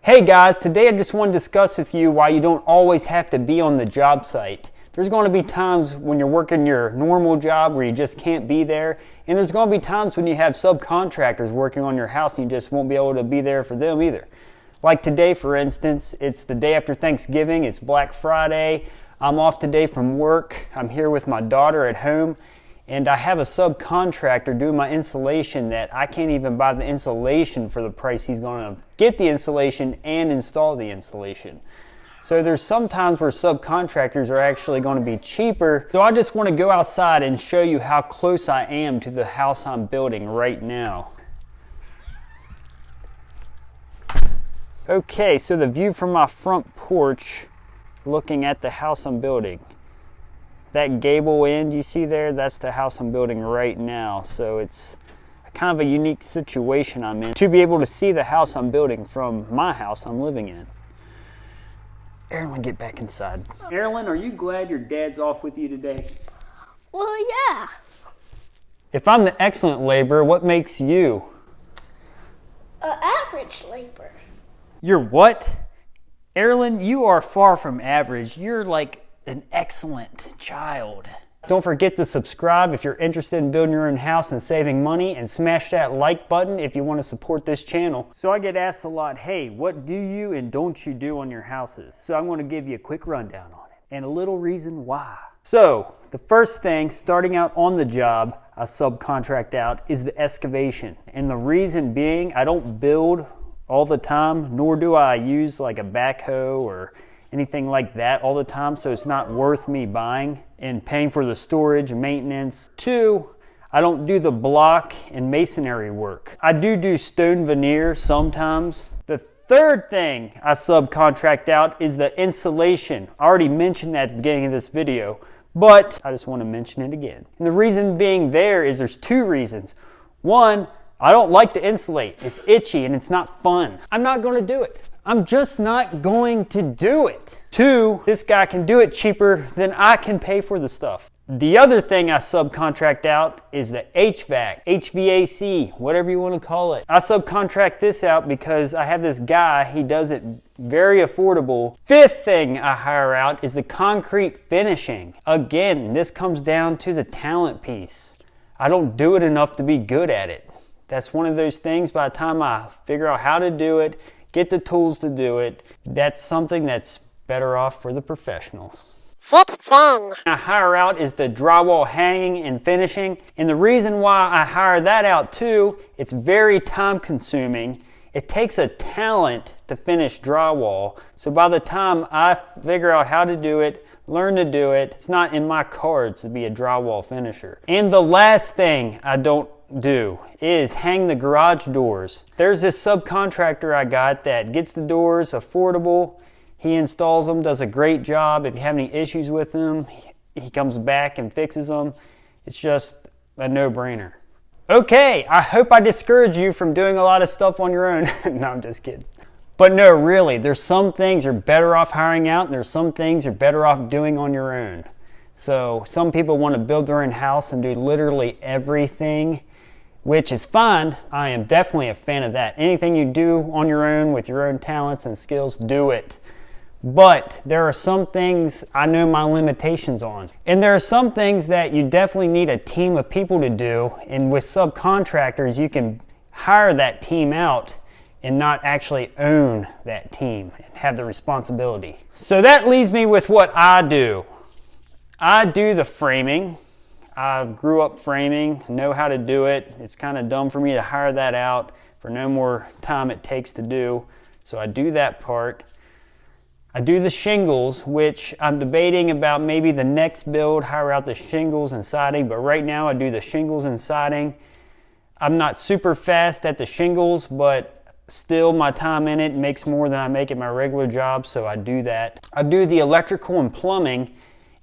Hey guys, today I just want to discuss with you why you don't always have to be on the job site. There's going to be times when you're working your normal job where you just can't be there, and there's going to be times when you have subcontractors working on your house and you just won't be able to be there for them either. Like today, for instance, it's the day after Thanksgiving, it's Black Friday, I'm off today from work, I'm here with my daughter at home, and I have a subcontractor doing my insulation that I can't even buy the insulation for the price he's going to get the insulation and install the insulation. So there's some times where subcontractors are actually going to be cheaper. So I just want to go outside and show you how close I am to the house I'm building right now. Okay, so the view from my front porch looking at the house I'm building. That gable end you see there, that's the house I'm building right now. So it's kind of a unique situation I'm in to be able to see the house I'm building from my house I'm living in. Erin, get back inside. Erin, are you glad your dad's off with you today? Well, yeah. If I'm the excellent laborer, what makes you? Average labor. You're what? Erin, you are far from average. You're like an excellent child. Don't forget to subscribe if you're interested in building your own house and saving money, and smash that like button if you want to support this channel. So I get asked a lot, hey, what do you and don't you do on your houses? So I'm going to give you a quick rundown on it and a little reason why. So the first thing, starting out on the job, I subcontract out, is the excavation. And the reason being, I don't build all the time, nor do I use like a backhoe or anything like that all the time, so it's not worth me buying and paying for the storage and maintenance. Two, I don't do the block and masonry work. I do stone veneer sometimes. The third thing I subcontract out is the insulation. I already mentioned that at the beginning of this video, but I just want to mention it again. And the reason being there's two reasons. One, I don't like to insulate. It's itchy and it's not fun. I'm not going to do it. I'm just not going to do it. Two, this guy can do it cheaper than I can pay for the stuff. The other thing I subcontract out is the HVAC, HVAC, whatever you want to call it. I subcontract this out because I have this guy, he does it very affordable. Fifth thing I hire out is the concrete finishing. Again, this comes down to the talent piece. I don't do it enough to be good at it. That's one of those things, by the time I figure out how to do it, get the tools to do it, that's something that's better off for the professionals. Sixth thing I hire out is the drywall hanging and finishing. And the reason why I hire that out too, it's very time consuming. It takes a talent to finish drywall. So by the time I figure out how to do it, learn to do it, it's not in my cards to be a drywall finisher. And the last thing I don't do is hang the garage doors. There's this subcontractor I got that gets the doors affordable. He installs them, does a great job. If you have any issues with them, he comes back and fixes them. It's just a no-brainer. Okay, I hope I discourage you from doing a lot of stuff on your own. No, I'm just kidding. But no, really, there's some things you're better off hiring out, and there's some things you're better off doing on your own. So some people want to build their own house and do literally everything, which is fine. I am definitely a fan of that. Anything you do on your own with your own talents and skills, do it. But there are some things I know my limitations on. And there are some things that you definitely need a team of people to do. And with subcontractors, you can hire that team out and not actually own that team and have the responsibility. So that leaves me with what I do. I do the framing. I grew up framing, know how to do it. It's kind of dumb for me to hire that out for no more time it takes to do. So I do that part. I do the shingles, which I'm debating about maybe the next build, hire out the shingles and siding, but right now I do the shingles and siding. I'm not super fast at the shingles, but still my time in it makes more than I make at my regular job, so I do that. I do the electrical and plumbing,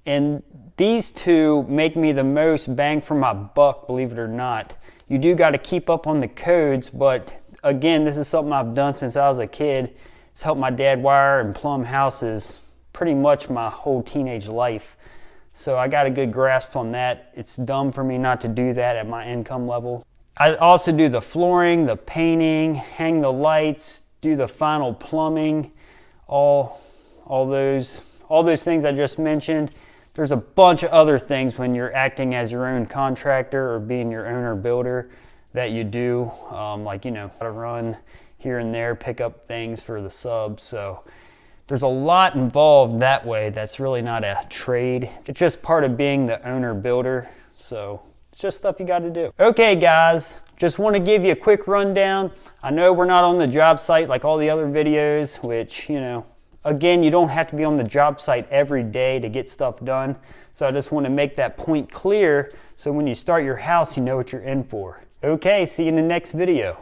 and these two make me the most bang for my buck, believe it or not. You do got to keep up on the codes, but again, this is something I've done since I was a kid. It's helped my dad wire and plumb houses pretty much my whole teenage life. So I got a good grasp on that. It's dumb for me not to do that at my income level. I also do the flooring, the painting, hang the lights, do the final plumbing, all those things I just mentioned. There's a bunch of other things when you're acting as your own contractor or being your owner builder that you do, like, you know, how to run here and there, pick up things for the subs. So there's a lot involved that way. That's really not a trade. It's just part of being the owner builder. So it's just stuff you got to do. Okay, guys, just want to give you a quick rundown. I know we're not on the job site like all the other videos, which, you know, again, you don't have to be on the job site every day to get stuff done. So I just want to make that point clear so when you start your house, you know what you're in for. Okay, see you in the next video.